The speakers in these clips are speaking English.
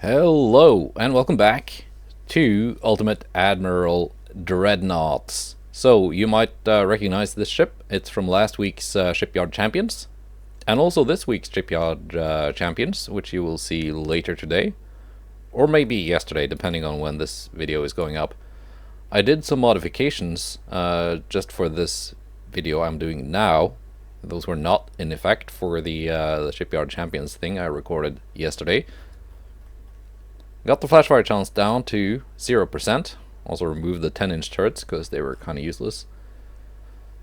Hello and welcome back to Ultimate Admiral Dreadnoughts. So you might recognize this ship. It's from last week's Shipyard Champions and also this week's Shipyard Champions, which you will see later today or maybe yesterday depending on when this video is going up. I did some modifications just for this video I'm doing now. Those were not in effect for the Shipyard Champions thing I recorded yesterday. Got the flashfire chance down to 0%. Also removed the 10-inch turrets because they were kind of useless.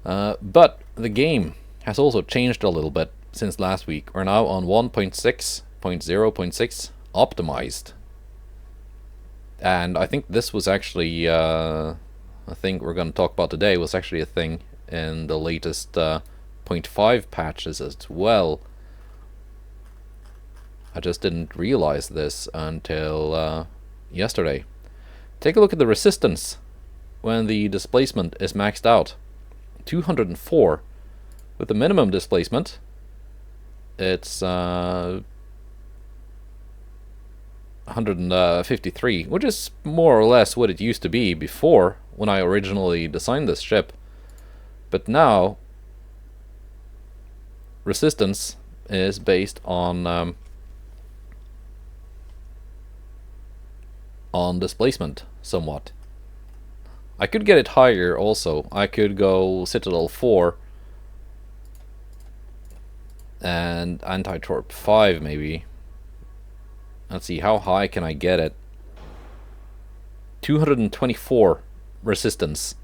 But the game has also changed a little bit since last week. We're now on 1.6.0.6 optimized. And I think this was actually a thing we're going to talk about today was actually a thing in the latest 0.5 patches as well. I just didn't realize this until yesterday. Take a look at the resistance when the displacement is maxed out. 204. With the minimum displacement, it's 153, which is more or less what it used to be before when I originally designed this ship. But now, resistance is based on displacement somewhat. I could get it higher also. I could go Citadel 4 and anti-torp 5 maybe. Let's see, how high can I get it? 224 resistance.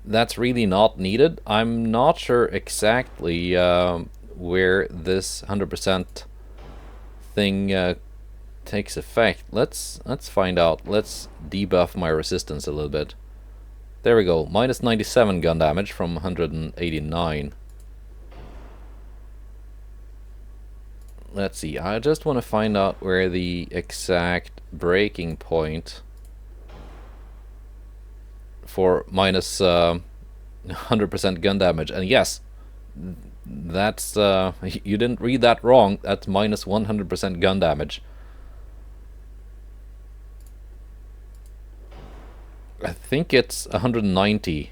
That's really not needed. I'm not sure exactly where this 100% thing takes effect. Let's find out. Let's debuff my resistance a little bit. There we go. Minus 97 gun damage from 189. Let's see. I just want to find out where the exact breaking point for minus 100% gun damage. And yes, that's you didn't read that wrong. That's minus 100% gun damage. I think it's 190.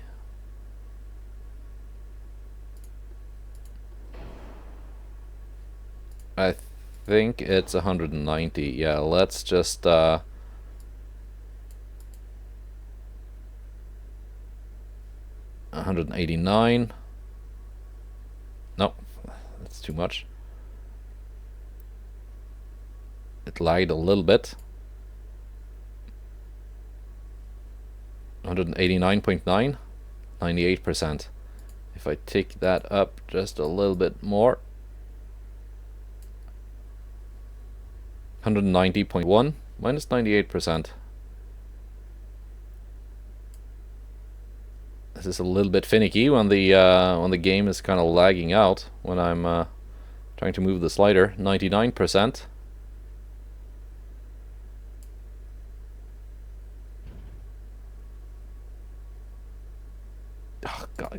I think it's 190. Yeah, let's just 189. No, that's too much. It lagged a little bit. 189.9, 98%. If I tick that up just a little bit more, 190.1 minus 98%. This is a little bit finicky when the game is kind of lagging out when I'm trying to move the slider. 99%.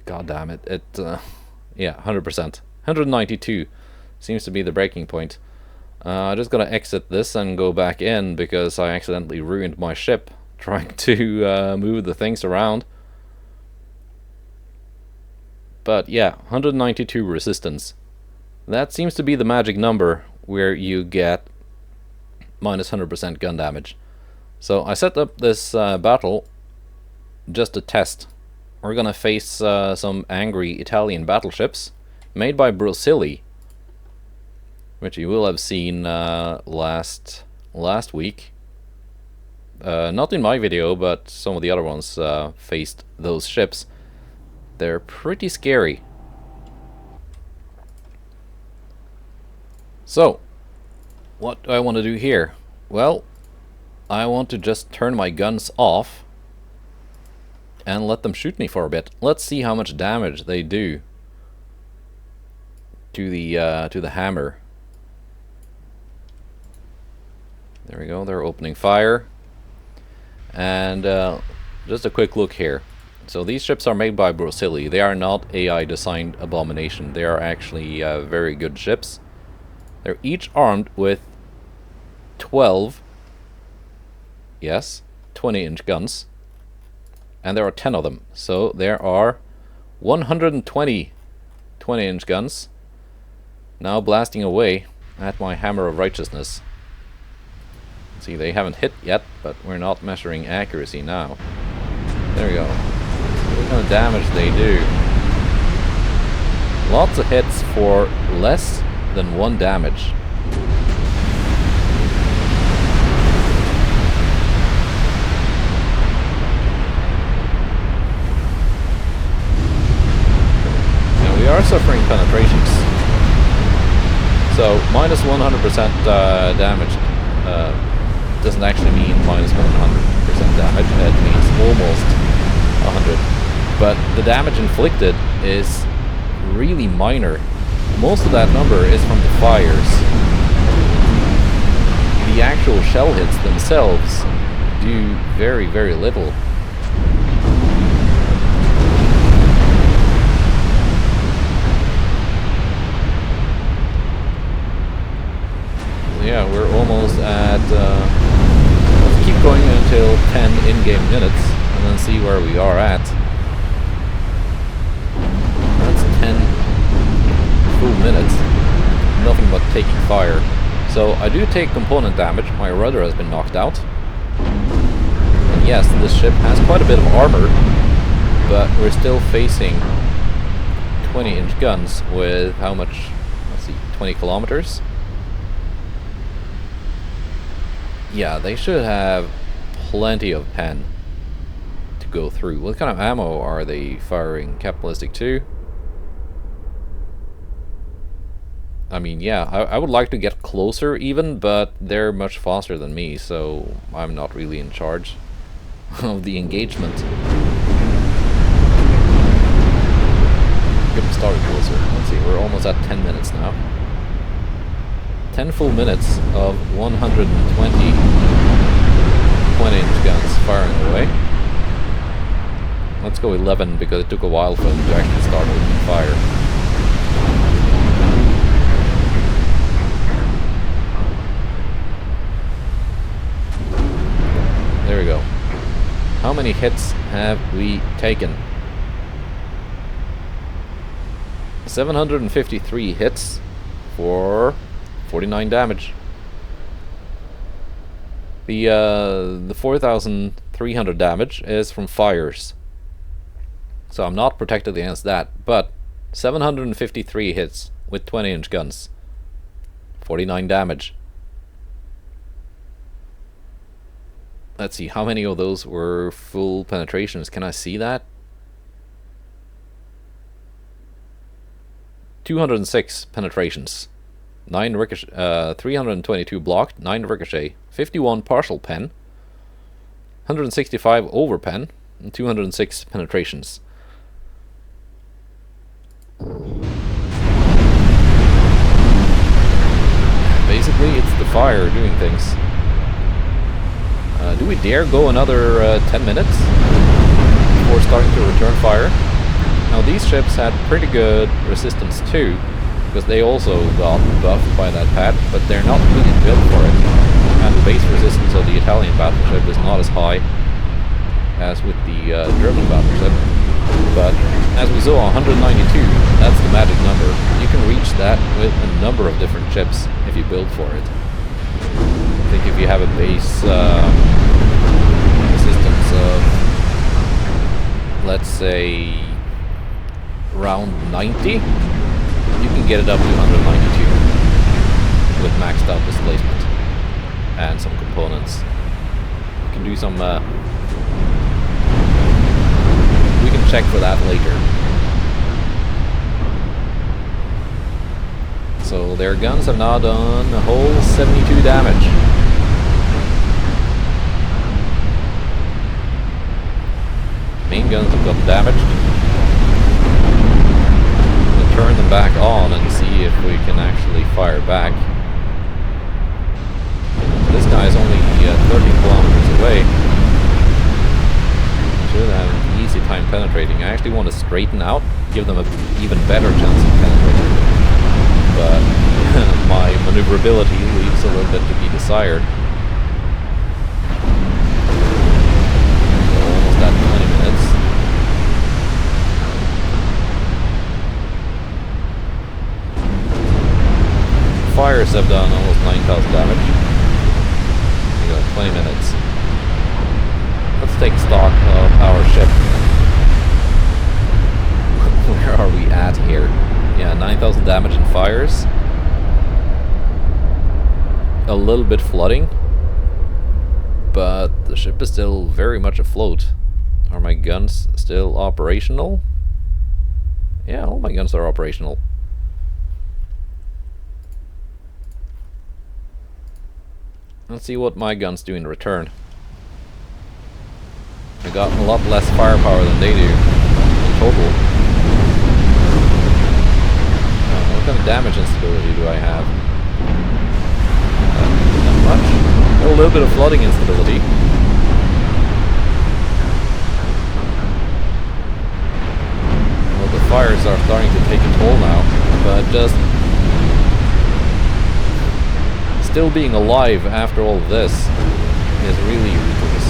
God damn it. Yeah, 100%. 192 seems to be the breaking point. I'm just gonna exit this and go back in because I accidentally ruined my ship trying to move the things around. But yeah, 192 resistance. That seems to be the magic number where you get minus 100% gun damage. So I set up this battle just to test. We're gonna face some angry Italian battleships made by Brosilly, which you will have seen last week. Not in my video, but some of the other ones faced those ships. They're pretty scary. So, what do I want to do here? Well, I want to just turn my guns off and let them shoot me for a bit. Let's see how much damage they do to the hammer. There we go. They're opening fire. And just a quick look here. So these ships are made by Brosilly. They are not AI designed abomination. They are actually very good ships. They're each armed with 12, yes, 20-inch guns, and there are 10 of them. So there are 120 20-inch guns now blasting away at my hammer of righteousness. See, they haven't hit yet, but we're not measuring accuracy now. There we go. What kind of damage they do. Lots of hits for less than 1 damage. Now we are suffering penetrations. So minus 100% damage doesn't actually mean minus 100% damage. It means almost 100. But the damage inflicted is really minor. Most of that number is from the fires. The actual shell hits themselves do very, very little. Yeah, we're almost at... let's keep going until 10 in-game minutes and then see where we are at. That's 10 full minutes. Nothing but taking fire. So I do take component damage. My rudder has been knocked out. And yes, this ship has quite a bit of armor, but we're still facing 20-inch guns with how much? Let's see, 20 kilometers? Yeah, they should have plenty of pen to go through. What kind of ammo are they firing? Capitalistic 2? I mean, yeah, I would like to get closer even, but they're much faster than me, so I'm not really in charge of the engagement. Get them started closer. Let's see, we're almost at 10 minutes now. 10 full minutes of 120 20-inch guns firing away. Let's go 11 because it took a while for them to actually start opening fire. There we go. How many hits have we taken? 753 hits for 49 damage. The 4,300 damage is from fires. So I'm not protected against that, but 753 hits with 20-inch guns. 49 damage. Let's see, how many of those were full penetrations? Can I see that? 206 penetrations. 9 ricochet, 322 blocked, 9 ricochet, 51 partial pen, 165 over pen, and 206 penetrations. Basically, it's the fire doing things. Do we dare go another 10 minutes before starting to return fire? Now, these ships had pretty good resistance too, because they also got buffed by that patch, but they're not really built for it. And the base resistance of the Italian battleship is not as high as with the German battleship. But as we saw, 192, that's the magic number. You can reach that with a number of different ships if you build for it. I think if you have a base resistance of, let's say, around 90, you can get it up to 192 with maxed out displacement and some components. You can do some we can check for that later. So their guns have now done a whole 72 damage. Main guns have gotten damaged. We'll turn them back on and see if we can actually fire back. This guy is only 30 kilometers away. Should have an easy time penetrating. I actually want to straighten out, give them an even better chance of penetrating. But my maneuverability leaves a little bit to be desired. We're almost at 20 minutes. Fires have done almost 9,000 damage. We got 20 minutes. Let's take stock of our ship. Where are we at here? Yeah, 9,000 damage in fires. A little bit flooding. But the ship is still very much afloat. Are my guns still operational? Yeah, all my guns are operational. Let's see what my guns do in return. I got a lot less firepower than they do in total. What kind of damage instability do I have? Not much. A little bit of flooding instability. Well, the fires are starting to take a toll now, but just still being alive after all of this is really ridiculous.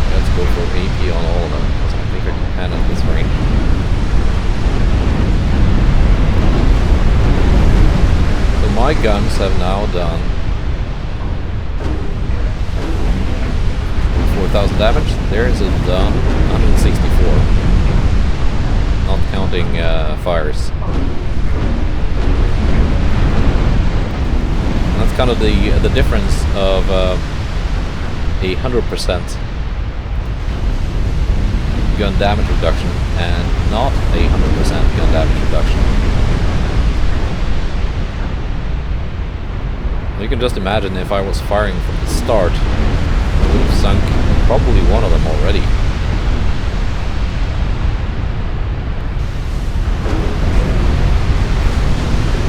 Let's go for AP on all of them, because I think I can at this range. So my guns have now done 4,000 damage. Theirs is done 164, not counting fires. And that's kind of the difference of 100% gun damage reduction and not 100% gun damage reduction. You can just imagine if I was firing from the start, I would have sunk probably one of them already.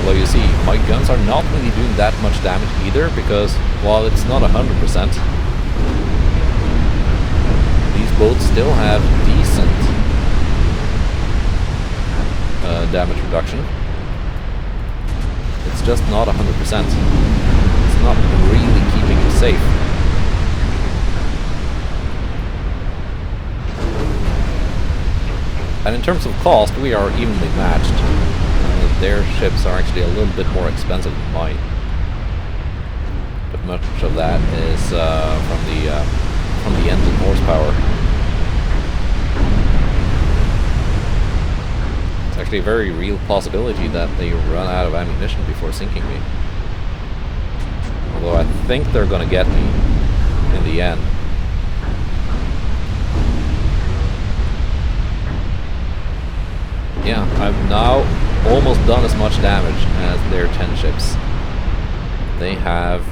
Well, you see, my guns are not really doing that much damage either, because while it's not 100%, these boats still have decent damage reduction. It's just not 100%. It's not really keeping it safe. And in terms of cost, we are evenly matched. Their ships are actually a little bit more expensive than mine. But much of that is from the engine horsepower. It's actually a very real possibility that they run out of ammunition before sinking me. Although I think they're gonna get me in the end. Yeah, I've now almost done as much damage as their 10 ships. They have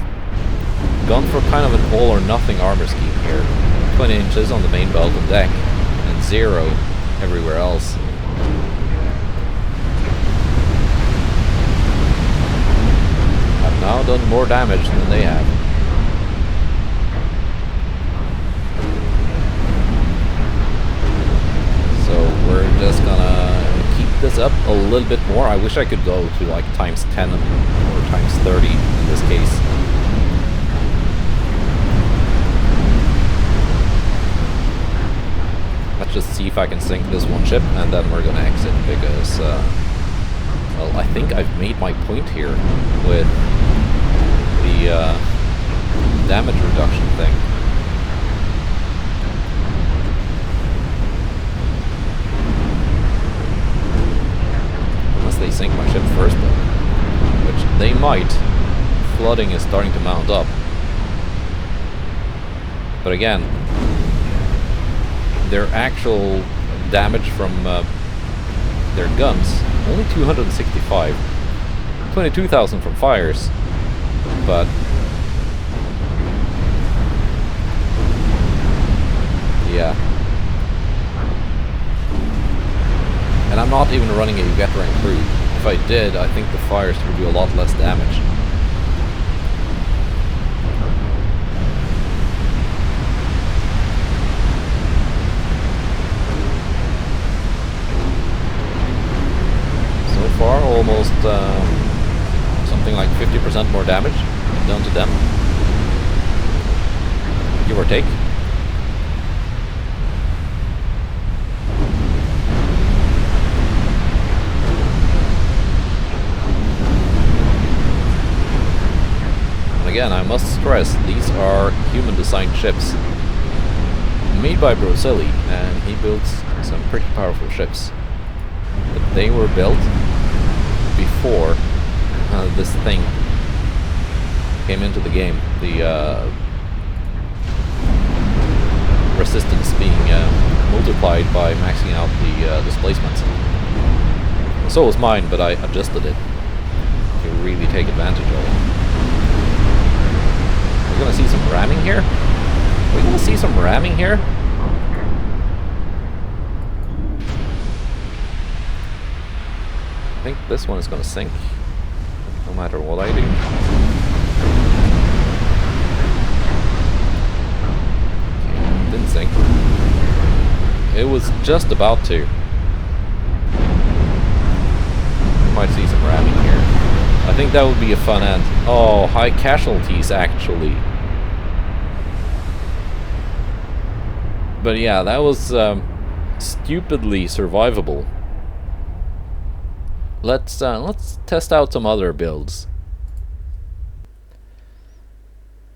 gone for kind of an all or nothing armor scheme here. 20 inches on the main belt and deck, and 0 everywhere else. I've now done more damage than they have. So we're just gonna this up a little bit more. I wish I could go to like times 10 or times 30 in this case. Let's just see if I can sink this one ship and then we're gonna exit because well, I think I've made my point here with the damage reduction thing. They sink my ship first though, which they might. Flooding is starting to mount up. But again, their actual damage from their guns, only 265. 22,000 from fires, but yeah. And I'm not even running a veteran crew. If I did, I think the fires would do a lot less damage. take. And again, I must stress, these are human-designed ships. Made by Brosilly, and he builds some pretty powerful ships. But they were built before this thing came into the game. The resistance being multiplied by maxing out the displacements. So was mine, but I adjusted it to really take advantage of it. We're gonna see some ramming here? We're gonna see some ramming here? I think this one is gonna sink, no matter what I do. Okay, didn't sink. It was just about to. Might see some ramming here. I think that would be a fun end. Oh, high casualties actually. But yeah, that was stupidly survivable. Let's test out some other builds.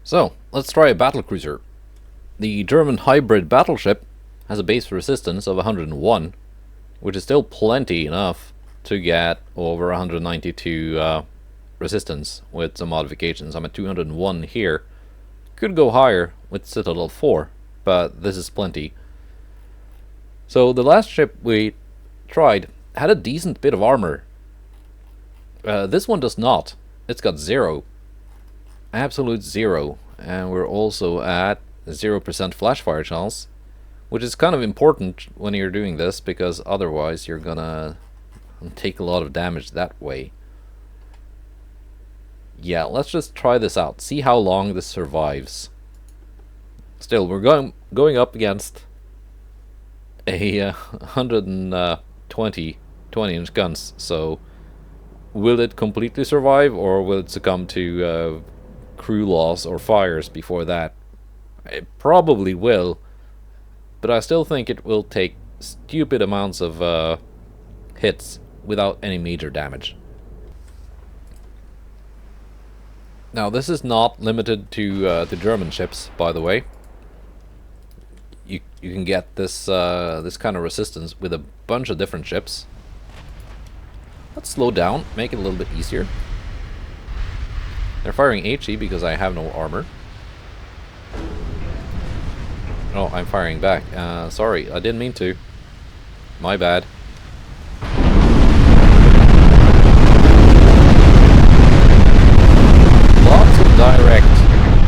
So, let's try a battlecruiser. The German hybrid battleship has a base resistance of 101, which is still plenty enough to get over 192 resistance with some modifications. I'm at 201 here. Could go higher with Citadel 4, but this is plenty. So the last ship we tried had a decent bit of armor. This one does not. It's got 0. Absolute 0. And we're also at 0% flash fire chance, which is kind of important when you're doing this, because otherwise you're gonna take a lot of damage that way. Yeah, let's just try this out. See how long this survives. Still, we're going up against a 120 20-inch guns, so will it completely survive, or will it succumb to crew loss or fires before that? It probably will, but I still think it will take stupid amounts of hits without any major damage. Now, this is not limited to the German ships, by the way. You can get this this kind of resistance with a bunch of different ships. Let's slow down, make it a little bit easier. They're firing HE because I have no armor. Oh, I'm firing back. Sorry, I didn't mean to. My bad. Lots of direct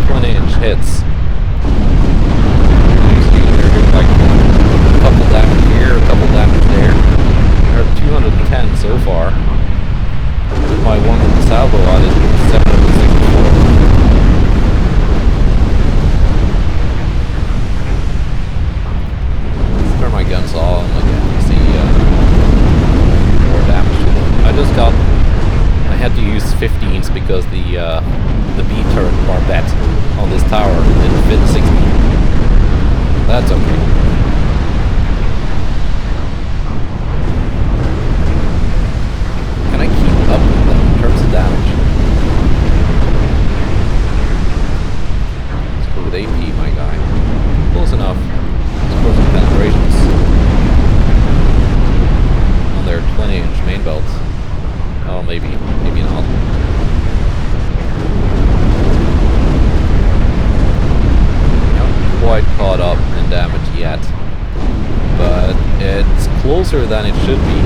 20-inch hits. They're doing like a couple damage here, a couple damage there. They're at 210 so far. With my one with the salvo on is 764. Let's turn my guns on and look at see more damage to them. I just got. I had to use 15s because the B turret barbette on this tower didn't fit 60. That's okay. Can I keep up with them in terms of damage? Let's go with AP, my guy. Close enough. Let's go some penetrations on their 20-inch main belts. Oh, maybe not. Not quite caught up in damage yet, but it's closer than it should be.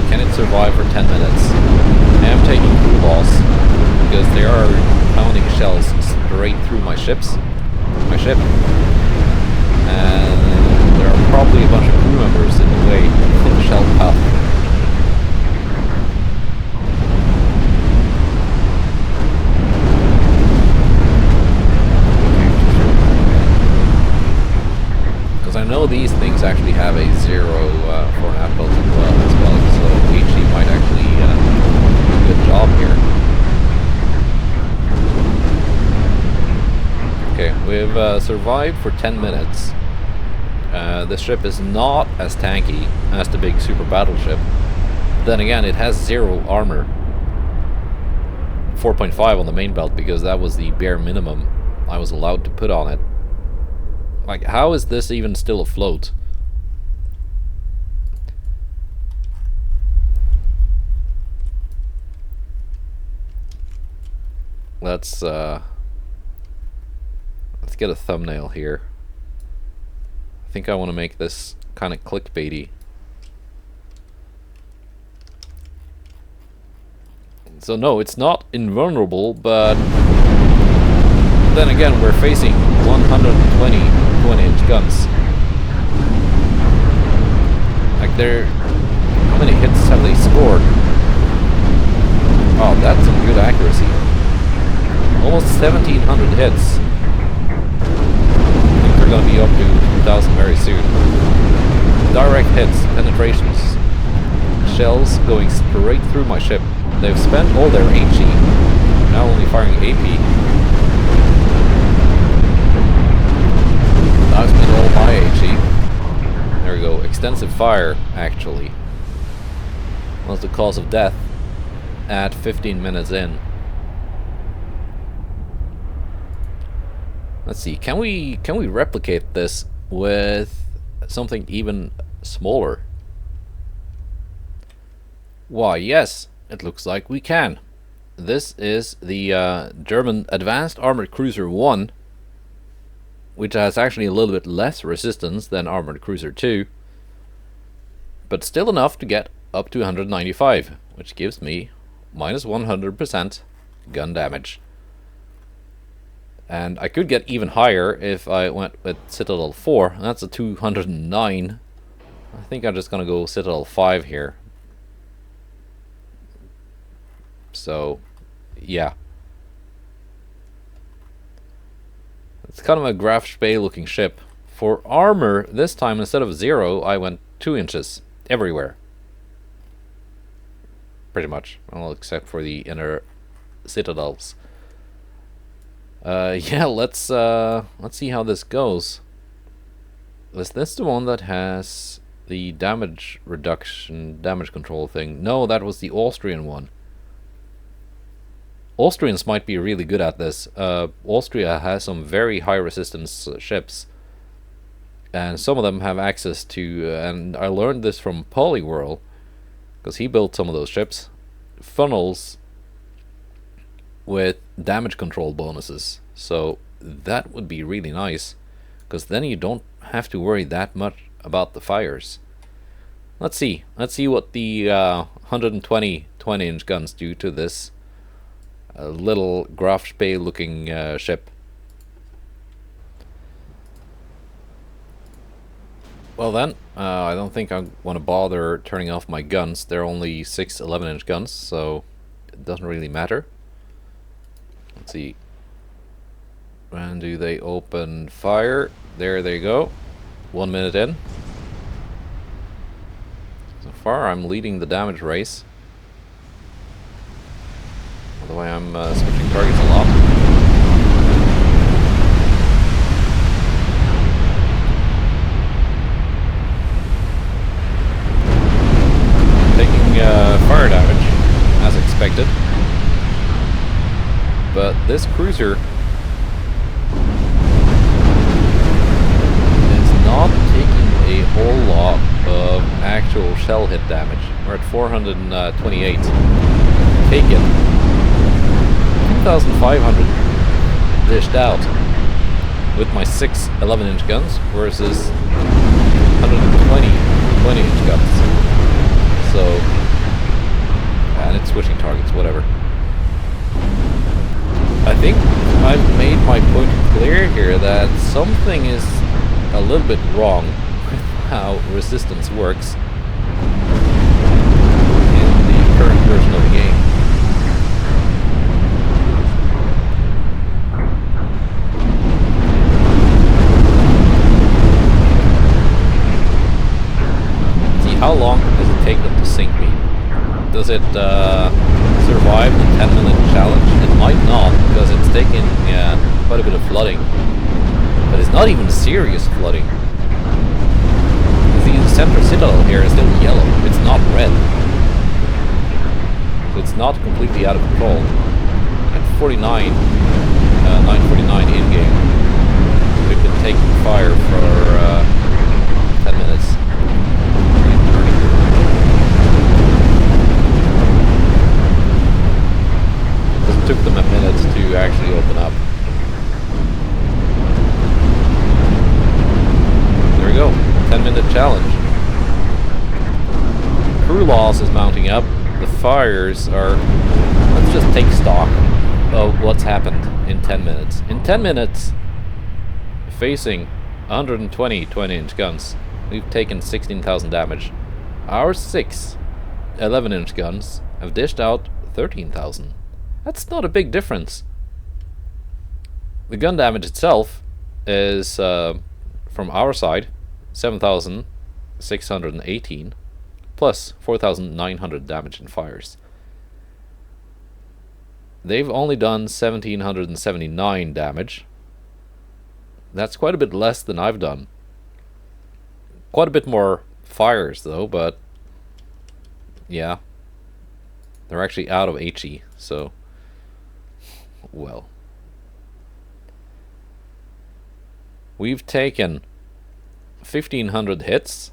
Can it survive for 10 minutes? I am taking crew loss because they are pounding shells straight through my ship. And there are probably a bunch of crew members in the way of the shell path. Because I know these things actually have a 0 for an aft belt as well, so HE might actually I've survived for 10 minutes. This ship is not as tanky as the big super battleship. Then again, it has 0 armor. 4.5 on the main belt because that was the bare minimum I was allowed to put on it. Like, how is this even still afloat? Let's get a thumbnail here. I think I want to make this kind of clickbaity. So no, it's not invulnerable, but then again, we're facing 120 20-inch guns. Like, how many hits have they scored? Oh, that's some good accuracy. Almost 1,700 hits. I think they're going to be up to 2,000 very soon. Direct hits, penetrations. Shells going straight through my ship. They've spent all their HE. Now only firing AP. I've spent all my HE. There we go. Extensive fire, actually, was the cause of death at 15 minutes in. Let's see, can we replicate this with something even smaller? Why, yes, it looks like we can. This is the German Advanced Armored Cruiser 1, which has actually a little bit less resistance than Armored Cruiser 2, but still enough to get up to 195, which gives me minus 100% gun damage. And I could get even higher if I went with Citadel 4. That's a 209. I think I'm just gonna go Citadel 5 here. So, yeah. It's kind of a Graf Spee looking ship. For armor, this time instead of 0, I went 2 inches everywhere. Pretty much. Well, except for the inner citadels. Yeah, let's see how this goes. Is this the one that has the damage reduction, damage control thing? No, that was the Austrian one. Austrians might be really good at this. Austria has some very high resistance ships, and some of them have access to, and I learned this from Polyworld, because he built some of those ships, funnels with damage control bonuses. So that would be really nice, because then you don't have to worry that much about the fires. Let's see what the 120 20-inch guns do to this little Graf Spee looking ship. Well then, I don't think I want to bother turning off my guns. They're only 6 11-inch guns, so it doesn't really matter. Let's see. When do they open fire? There they go. 1 minute in. So far I'm leading the damage race. By the way, I'm switching targets a lot. Taking fire damage, as expected. But this cruiser is not taking a whole lot of actual shell hit damage. We're at 428. Take it. 2,500 dished out with my 6 11-inch guns versus 120 20-inch guns. So, and it's switching targets, whatever. I think I've made my point clear here that something is a little bit wrong with how resistance works in the current version of the game. See, how long does it take them to sink me? Does it survive the 10-minute challenge? It might not, because it's taking quite a bit of flooding But it's not even serious flooding. The center citadel here is still yellow. It's not red. So it's not completely out of control. At 49, 9:49 in game. We've been taking fire for 10 minutes. It took them a minute to actually open up. There we go. 10-minute challenge. Crew loss is mounting up. The fires are... Let's just take stock of what's happened in 10 minutes. In 10 minutes, facing 120 20-inch guns, we've taken 16,000 damage. Our 6 11-inch guns have dished out 13,000. That's not a big difference. The gun damage itself is, from our side, 7,618 plus 4,900 damage in fires. They've only done 1,779 damage. That's quite a bit less than I've done. Quite a bit more fires though, but yeah, they're actually out of HE, so well. We've taken 1,500 hits.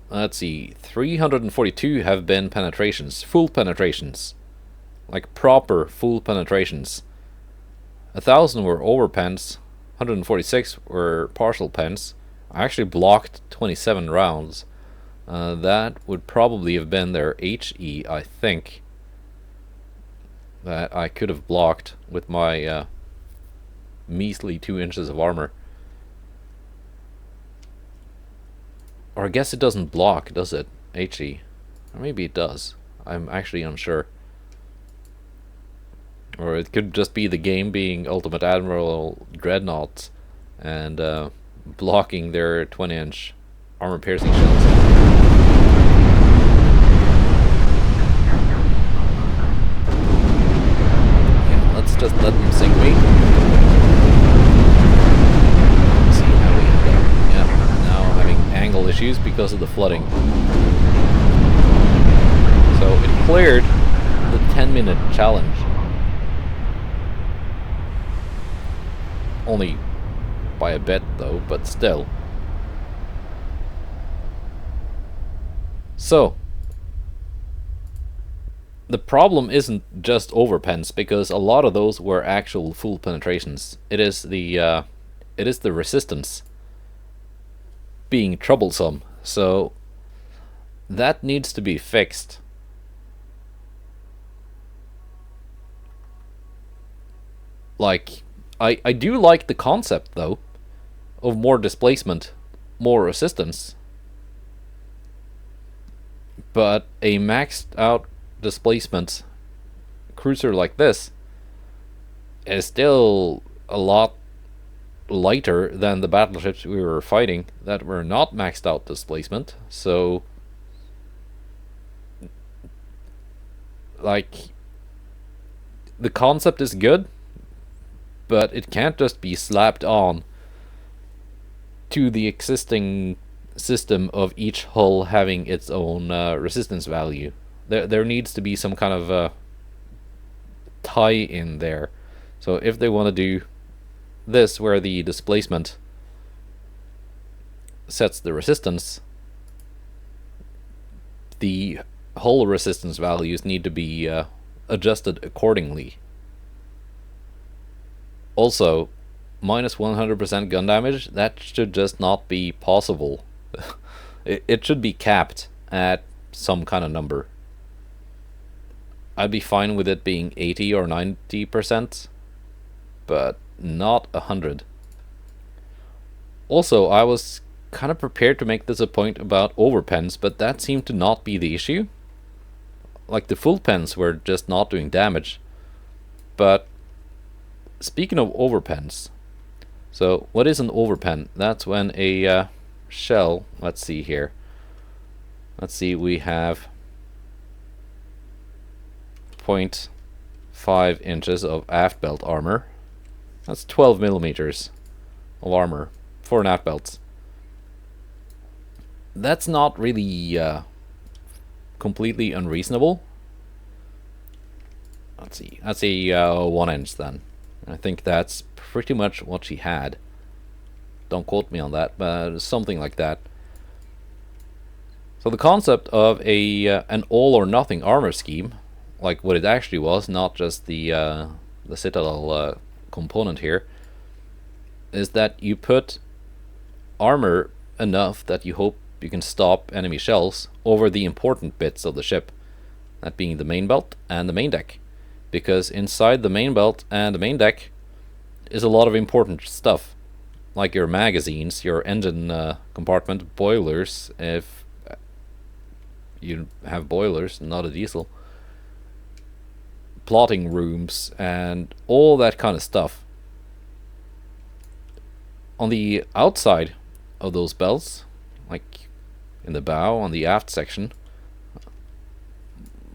Let's see, 342 have been penetrations, full penetrations, like proper full penetrations. 1,000 were over pens, 146 were partial pens. I actually blocked 27 rounds. That would probably have been their HE, I think, that I could have blocked with my measly 2 inches of armor. Or I guess it doesn't block, does it? HE. Or maybe it does. I'm actually unsure. Or it could just be the game being Ultimate Admiral Dreadnoughts and blocking their 20-inch armor-piercing shells. Yeah, let's just let them sink me. See how we end up. Yeah, now having angle issues because of the flooding. So it cleared the 10-minute challenge. Only by a bit though, but still. So the problem isn't just overpens, because a lot of those were actual full penetrations. It is the resistance being troublesome. So that needs to be fixed. Like, I do like the concept though of more displacement, more resistance, but a maxed out displacement cruiser like this is still a lot lighter than the battleships we were fighting that were not maxed out displacement. So like, the concept is good, but it can't just be slapped on to the existing system of each hull having its own resistance value. There needs to be some kind of tie in there. So if they want to do this where the displacement sets the resistance, the hull resistance values need to be adjusted accordingly. Also, minus 100% gun damage, that should just not be possible. It should be capped at some kind of number. I'd be fine with it being 80 or 90%, but not 100. Also, I was kind of prepared to make this a point about overpens, but that seemed to not be the issue. Like, the full pens were just not doing damage. But speaking of overpens, so what is an overpen? That's when a shell, let's see here. Let's see, we have 5 inches of aft belt armor. That's 12 millimeters of armor for an aft belt. That's not really completely unreasonable. Let's see, that's a 1 inch then. I think that's pretty much what she had. Don't quote me on that, but something like that. So the concept of an all or nothing armor scheme, like what it actually was, not just the Citadel component here, is that you put armor enough that you hope you can stop enemy shells over the important bits of the ship, that being the main belt and the main deck. Because inside the main belt and the main deck is a lot of important stuff, like your magazines, your engine compartment, boilers, if you have boilers, not a diesel, plotting rooms, and all that kind of stuff. On the outside of those belts, like in the bow, on the aft section,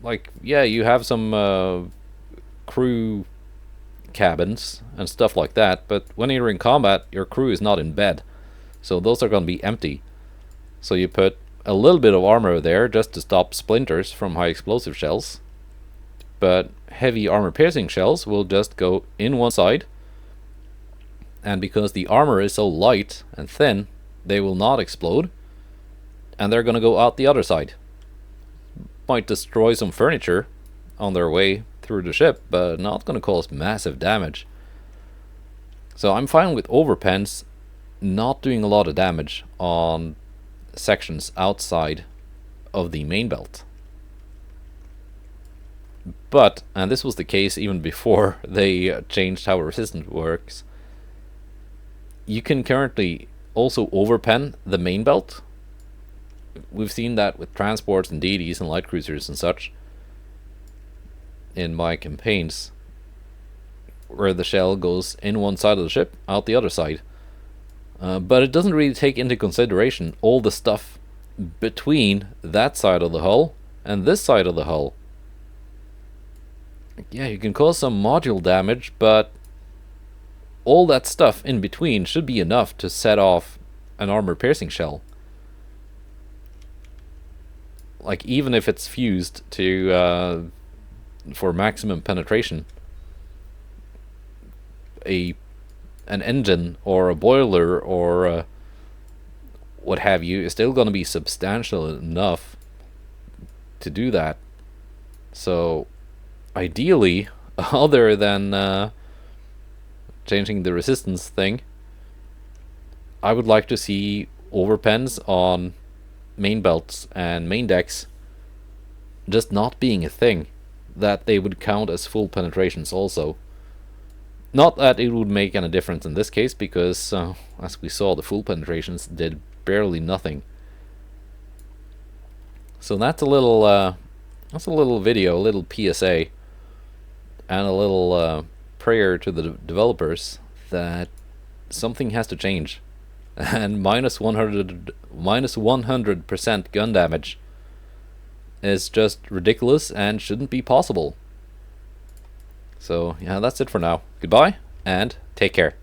like, yeah, you have some crew cabins and stuff like that, but when you're in combat, your crew is not in bed, so those are going to be empty. So you put a little bit of armor there just to stop splinters from high explosive shells, but heavy armor piercing shells will just go in one side, and because the armor is so light and thin, they will not explode, and they're going to go out the other side. Might destroy some furniture on their way through the ship, but not going to cause massive damage. So I'm fine with overpens not doing a lot of damage on sections outside of the main belt. But, and this was the case even before they changed how resistance works, you can currently also overpen the main belt. We've seen that with transports and DDs and light cruisers and such in my campaigns, where the shell goes in one side of the ship, out the other side. But it doesn't really take into consideration all the stuff between that side of the hull and this side of the hull. Yeah, you can cause some module damage, but all that stuff in between should be enough to set off an armor-piercing shell. Like, even if it's fused to for maximum penetration, an engine or a boiler or what have you is still going to be substantial enough to do that. So ideally, other than changing the resistance thing, I would like to see overpens on main belts and main decks just not being a thing, that they would count as full penetrations also. Not that it would make any difference in this case, because as we saw, the full penetrations did barely nothing. So that's a little video, a little PSA, and a little prayer to the developers that something has to change. And minus 100% gun damage is just ridiculous and shouldn't be possible. So yeah, that's it for now. Goodbye and take care.